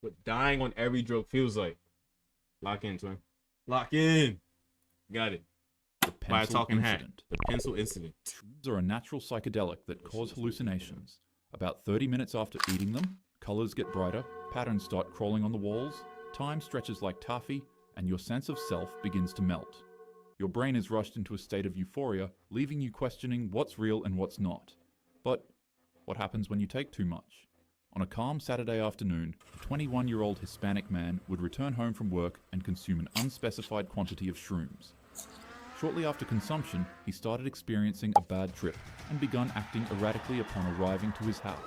what dying on every drug feels like. Lock in, twin. Lock in. Got it. The By a pencil talking hat. incident. The pencil incident. Shrooms are a natural psychedelic that cause hallucinations. About 30 minutes after eating them, colors get brighter, patterns start crawling on the walls, time stretches like taffy, and your sense of self begins to melt. Your brain is rushed into a state of euphoria, leaving you questioning what's real and what's not. But what happens when you take too much? On a calm Saturday afternoon, a 21-year-old Hispanic man would return home from work and consume an unspecified quantity of shrooms. Shortly after consumption, he started experiencing a bad trip and begun acting erratically upon arriving to his house.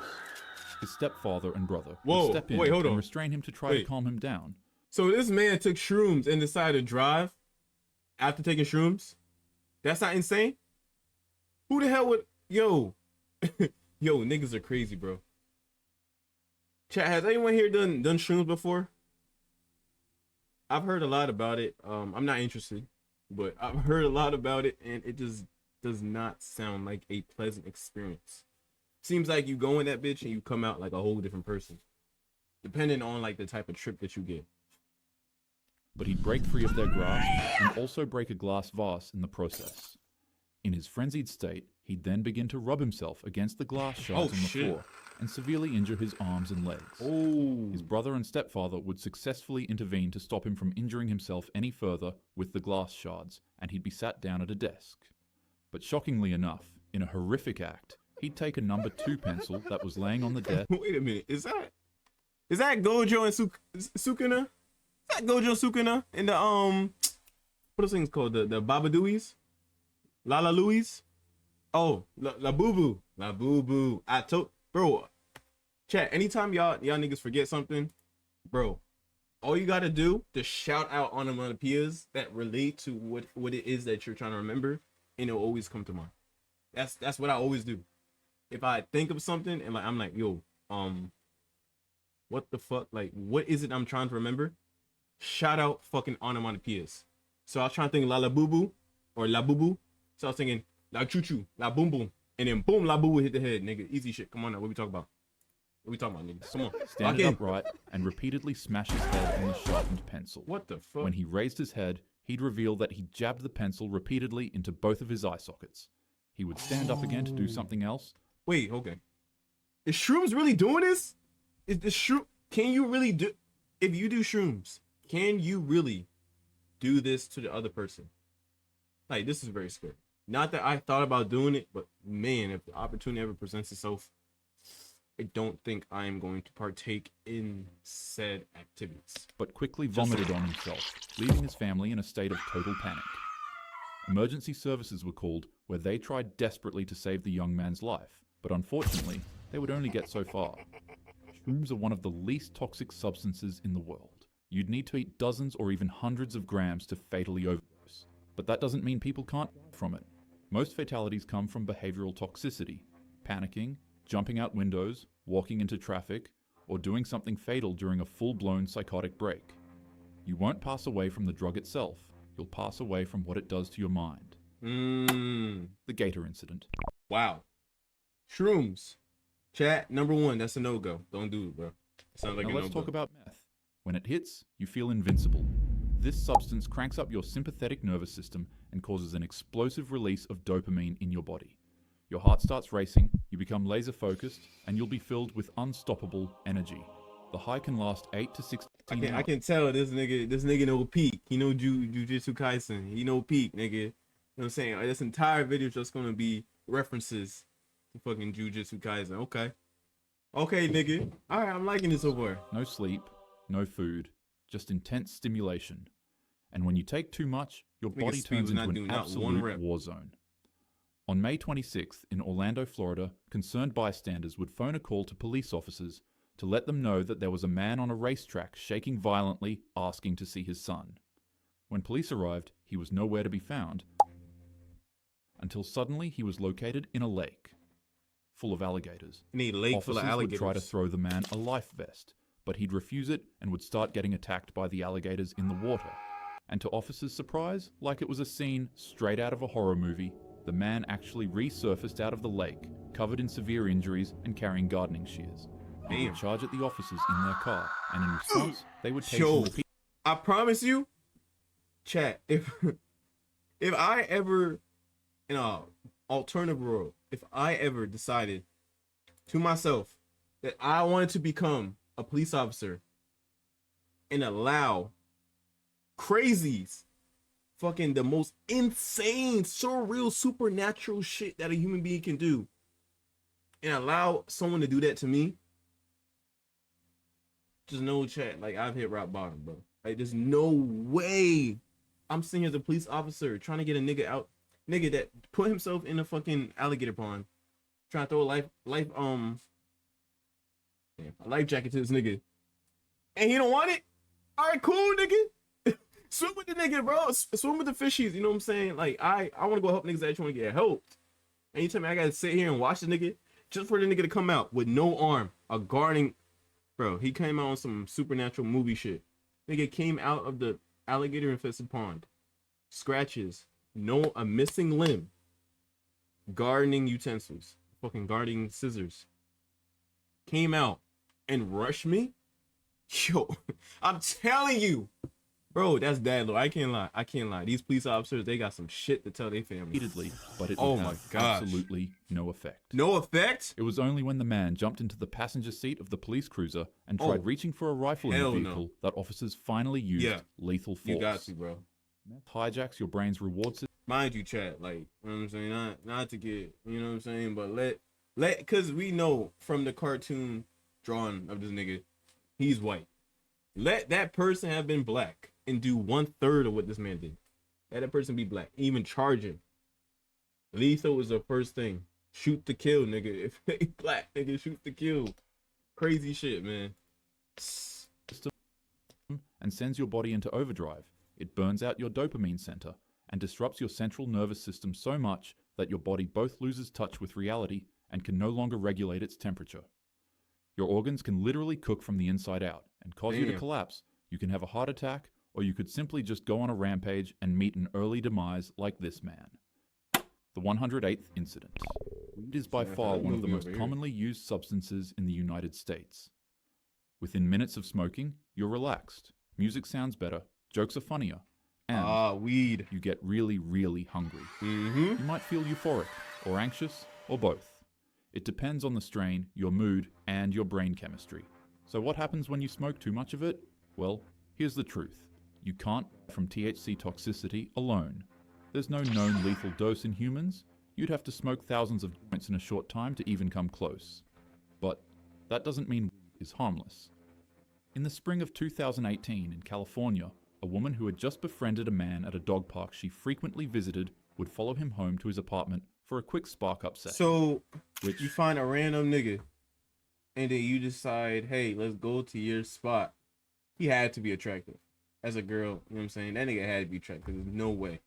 His stepfather and brother would step in and restrain him to try to calm him down. So this man took shrooms and decided to drive after taking shrooms? That's not insane? Who the hell would... Yo. Yo, niggas are crazy, bro. Chat, has anyone here done shrooms before? I've heard a lot about it. I'm not interested, but I've heard a lot about it, and it just does not sound like a pleasant experience. Seems like you go in that bitch and you come out like a whole different person, depending on like the type of trip that you get. But he'd break free of their grasp and also break a glass vase in the process. In his frenzied state, he'd then begin to rub himself against the glass shards on the floor and severely injure his arms and legs. His brother and stepfather would successfully intervene to stop him from injuring himself any further with the glass shards, and he'd be sat down at a desk. But shockingly enough, in a horrific act, he'd take a number 2 pencil that was laying on the desk. Wait a minute, is that Gojo and Sukuna? Is that Gojo and Sukuna in the what are those things called? The Babadooies? Lala Louis? Oh, La Boo Boo. I told, bro, chat, anytime y'all niggas forget something, bro, all you gotta do to shout out onomatopoeias that relate to what it is that you're trying to remember, and it'll always come to mind. That's what I always do. If I think of something and like I'm like, yo, what the fuck? Like, what is it I'm trying to remember? Shout out fucking onomatopoeias. So I was trying to think La Boo Boo or La Boo Boo. So I was thinking La Choo Choo, La Boom Boom, and then boom, La Boo Boo hit the head, nigga. Easy shit. Come on now, what we talking about? What we talking about, nigga? Come on. Stand upright and repeatedly smash his head on the sharpened pencil. What the fuck? When he raised his head, he'd reveal that he jabbed the pencil repeatedly into both of his eye sockets. He would stand up again to do something else. Wait, okay. Is shrooms really doing this? Is the shroom? Can you really do? If you do shrooms, can you really do this to the other person? Like, this is very scary. Not that I thought about doing it, but man, if the opportunity ever presents itself, I don't think I am going to partake in said activities. But quickly vomited on himself, leaving his family in a state of total panic. Emergency services were called, where they tried desperately to save the young man's life, but unfortunately, they would only get so far. Shrooms are one of the least toxic substances in the world. You'd need to eat dozens or even hundreds of grams to fatally overdose. But that doesn't mean people can't die from it. Most fatalities come from behavioral toxicity, panicking, jumping out windows, walking into traffic, or doing something fatal during a full-blown psychotic break. You won't pass away from the drug itself. You'll pass away from what it does to your mind. The Gator incident. Wow. Shrooms. Chat, number 1, that's a no-go. Don't do it, bro. Sounds like now a let's no-go. talk about meth. When it hits, you feel invincible. This substance cranks up your sympathetic nervous system and causes an explosive release of dopamine in your body. Your heart starts racing, you become laser focused, and you'll be filled with unstoppable energy. The high can last 8 to 16 hours. I can tell this nigga know peak. He know Jujutsu Kaisen. He know peak, nigga. You know what I'm saying? This entire video is just gonna be references to fucking Jujutsu Kaisen. Okay. Okay, nigga. Alright, I'm liking this so far. No sleep, no food, just intense stimulation. And when you take too much, your body turns into an absolute war zone. On May 26th in Orlando, Florida, concerned bystanders would phone a call to police officers to let them know that there was a man on a racetrack shaking violently, asking to see his son. When police arrived, he was nowhere to be found, until suddenly he was located in a lake full of alligators. Full of alligators. Would try to throw the man a life vest, but he'd refuse it and would start getting attacked by the alligators in the water. And to officers' surprise, like it was a scene straight out of a horror movie, the man actually resurfaced out of the lake, covered in severe injuries and carrying gardening shears. He Damn. would charge at the officers in their car, and in response, they would tase Yo, him repeatedly. I promise you, chat, if I ever in a alternative world, if I ever decided to myself that I wanted to become a police officer and allow crazies, fucking the most insane, surreal, supernatural shit that a human being can do, and allow someone to do that to me, just no chat, like I've hit rock bottom, bro. Like there's no way I'm sitting here as a police officer trying to get a nigga out, nigga that put himself in a fucking alligator pond, trying to throw a life jacket to this nigga, and he don't want it. All right, cool, nigga. Swim with the nigga, bro. Swim with the fishies. You know what I'm saying? Like I want to go help niggas that want to get helped. And you tell me I gotta sit here and watch the nigga just for the nigga to come out with no arm, a guarding. Bro, he came out on some supernatural movie shit. Nigga came out of the alligator infested pond, scratches, a missing limb, gardening utensils, fucking gardening scissors. Came out and rushed me. Yo, I'm telling you, bro, that's dad low. I can't lie. These police officers, they got some shit to tell their family. Repeatedly, but it Oh would my have gosh. absolutely no effect. No effect? It was only when the man jumped into the passenger seat of the police cruiser and tried reaching for a rifle in the hell no. vehicle that officers finally used lethal force. You got to, bro. Meth hijacks your brain's reward system. Mind you, chat, like, you know what I'm saying? Not to get, you know what I'm saying, but let, cause we know from the cartoon drawing of this nigga, he's white. Let that person have been black and do 1/3 of what this man did. Let that person be black. Even charge him. Lethal is the first thing. Shoot to kill, nigga. If they black, nigga, shoot to kill. Crazy shit, man. And sends your body into overdrive. It burns out your dopamine center and disrupts your central nervous system so much that your body both loses touch with reality and can no longer regulate its temperature. Your organs can literally cook from the inside out and cause you to collapse. You can have a heart attack, or you could simply just go on a rampage and meet an early demise like this man. The 108th incident. Weed is by far one of the most commonly used substances in the United States. Within minutes of smoking, you're relaxed, music sounds better, jokes are funnier, and weed. you get really, really hungry. You might feel euphoric, or anxious, or both. It depends on the strain, your mood, and your brain chemistry. So what happens when you smoke too much of it? Well, here's the truth. You can't from THC toxicity alone. There's no known lethal dose in humans. You'd have to smoke thousands of joints in a short time to even come close. But that doesn't mean weed is harmless. In the spring of 2018 in California, a woman who had just befriended a man at a dog park she frequently visited would follow him home to his apartment for a quick spark-up session. So, you find a random nigga, and then you decide, hey, let's go to your spot. He had to be attractive. As a girl, you know what I'm saying? That nigga had to be attractive. There's no way.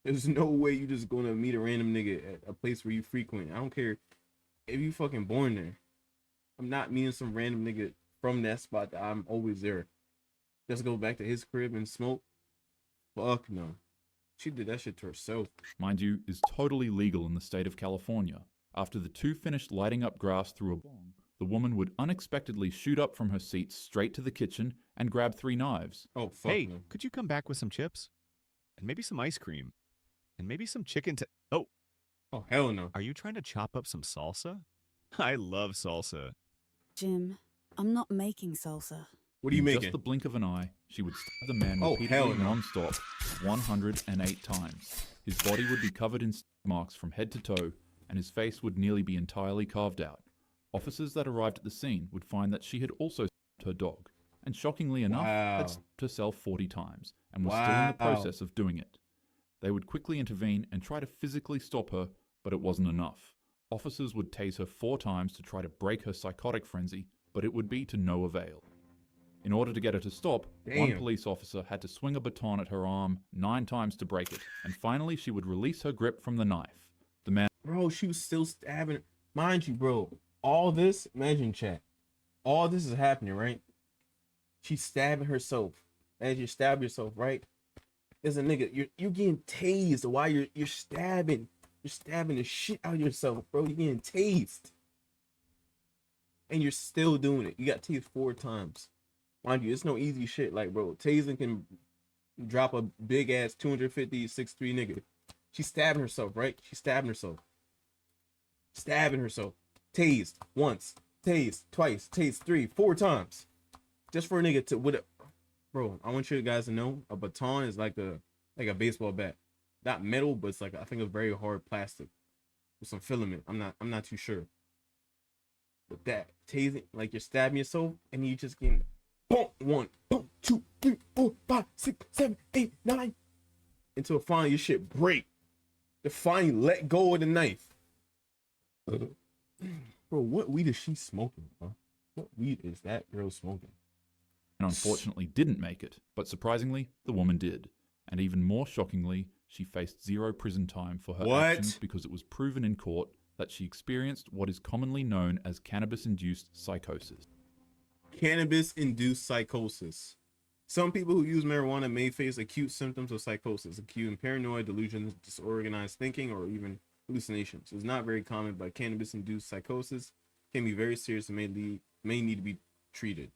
There's no way you just gonna meet a random nigga at a place where you frequent. I don't care if you fucking born there. I'm not meeting some random nigga from that spot that I'm always there. Just go back to his crib and smoke. Fuck no. She did that shit to herself. Mind you, is totally legal in the state of California. After the two finished lighting up grass through a bong, the woman would unexpectedly shoot up from her seat straight to the kitchen and grab 3 knives. Oh, fuck Hey, no. could you come back with some chips? And maybe some ice cream? And maybe some chicken Oh, Oh, hell no. are you trying to chop up some salsa? I love salsa. Jim, I'm not making salsa. What are you In making? just the blink of an eye, she would stab the man Oh, repeatedly hell no. non-stop 108 times. His body would be covered in marks from head to toe, and his face would nearly be entirely carved out. Officers that arrived at the scene would find that she had also stabbed her dog, and shockingly enough, had stabbed herself 40 times, and was still in the process of doing it. They would quickly intervene and try to physically stop her, but it wasn't enough. Officers would tase her 4 times to try to break her psychotic frenzy, but it would be to no avail. In order to get her to stop, one Damn. police officer had to swing a baton at her arm 9 times to break it, and finally she would release her grip from the knife. The man Bro, she was still stabbing. Mind you, bro, all this, imagine chat. All this is happening, right? She's stabbing herself. As you stab yourself, right? As a nigga, you're getting tased while you're stabbing. You're stabbing the shit out of yourself, bro. You're getting tased. and you're still doing it. You got tased 4 times. Mind you, it's no easy shit. Like, bro, tasing can drop a big ass 250, 6'3" nigga. She's stabbing herself, right? She's stabbing herself. Stabbing herself. Tased once. Tased twice. Tased 3, 4 times. Just for a nigga to, with a, bro, I want you guys to know a baton is like a baseball bat. Not metal, but it's like, I think it's very hard plastic with some filament. I'm not too sure. But that tasing, like you're stabbing yourself and you just getting boom, 1, boom, 2, 3, 4, 5, 6, 7, 8, 9 until finally your shit break. To finally let go of the knife. Bro, what weed is she smoking, bro? What weed is that girl smoking? And unfortunately didn't make it, but surprisingly, the woman did. And even more shockingly, she faced 0 prison time for her actions because it was proven in court that she experienced what is commonly known as cannabis-induced psychosis. Cannabis-induced psychosis. Some people who use marijuana may face acute symptoms of psychosis, acute paranoid delusions, disorganized thinking, or even hallucinations. It's not very common, but cannabis-induced psychosis can be very serious and may need to be treated.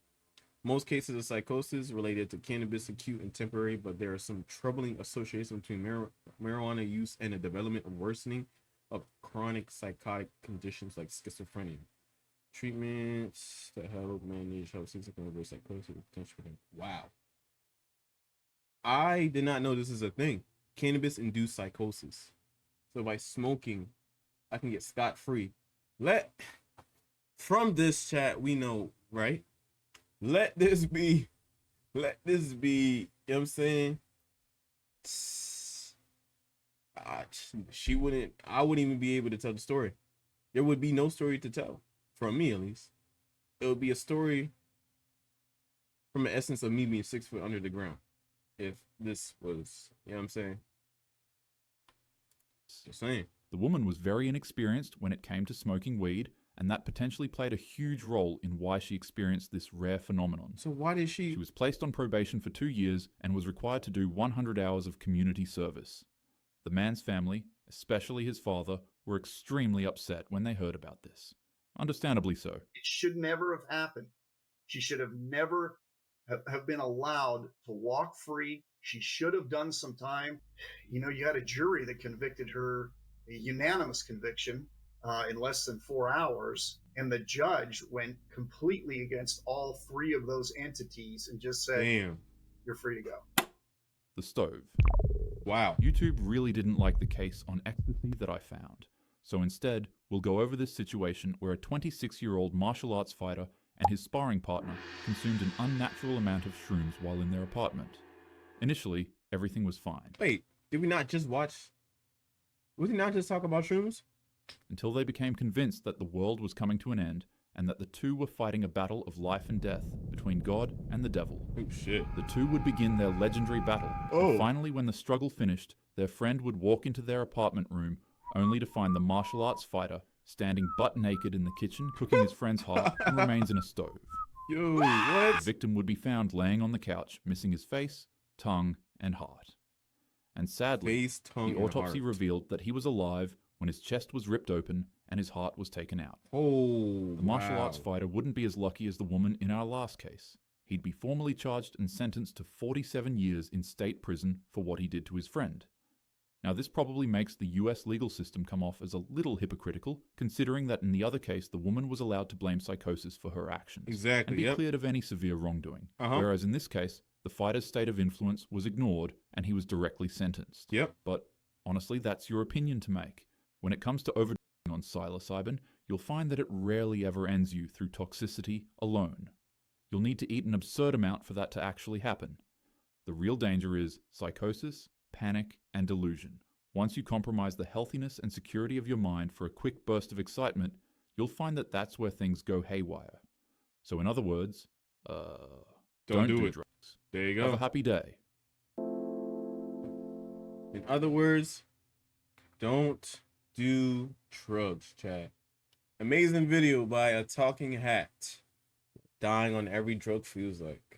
Most cases of psychosis related to cannabis acute and temporary, but there are some troubling associations between marijuana use and the development of worsening of chronic psychotic conditions like schizophrenia. Treatments that help manage how symptoms of psychosis potential. Wow. I did not know this is a thing. Cannabis-induced psychosis. So by smoking, I can get scot-free. From this chat, we know, right? Let this be, you know what I'm saying? I wouldn't even be able to tell the story. There would be no story to tell, from me at least. It would be a story from the essence of me being 6 foot under the ground. If this was, you know what I'm saying? Just saying. The woman was very inexperienced when it came to smoking weed, and that potentially played a huge role in why she experienced this rare phenomenon. So why did She was placed on probation for 2 years and was required to do 100 hours of community service. The man's family, especially his father, were extremely upset when they heard about this. Understandably so. It should never have happened. She should have never have been allowed to walk free. She should have done some time. You know, you had a jury that convicted her, a unanimous conviction, in less than 4 hours. And the judge went completely against all 3 of those entities and just said, damn, you're free to go. The stove. Wow. YouTube really didn't like the case on ecstasy that I found. So instead, we'll go over this situation where a 26-year-old martial arts fighter and his sparring partner consumed an unnatural amount of shrooms while in their apartment. Initially, everything was fine. Wait, did we not just talk about shrooms? Until they became convinced that the world was coming to an end and that the two were fighting a battle of life and death between God and the devil. Oh shit. The two would begin their legendary battle. Oh. And finally, when the struggle finished, their friend would walk into their apartment room only to find the martial arts fighter standing butt naked in the kitchen cooking his friend's heart and remains in a stove. Yo, what? The victim would be found laying on the couch, missing his face, tongue, and heart. And sadly, Face, tongue, the and autopsy heart. revealed that he was alive when his chest was ripped open and his heart was taken out. Oh, The martial arts fighter wouldn't be as lucky as the woman in our last case. He'd be formally charged and sentenced to 47 years in state prison for what he did to his friend. Now, this probably makes the US legal system come off as a little hypocritical, considering that in the other case, the woman was allowed to blame psychosis for her actions. Exactly, and be yep. cleared of any severe wrongdoing. Uh-huh. Whereas in this case, the fighter's state of influence was ignored and he was directly sentenced. Yep. But honestly, that's your opinion to make. When it comes to overdosing on psilocybin, you'll find that it rarely ever ends you through toxicity alone. You'll need to eat an absurd amount for that to actually happen. The real danger is psychosis, panic, and delusion. Once you compromise the healthiness and security of your mind for a quick burst of excitement, you'll find that that's where things go haywire. So in other words, don't do it. drugs. There you Have go. a happy day. In other words, don't do drugs, chat. Amazing video by a talking hat. Dying on every drug feels like.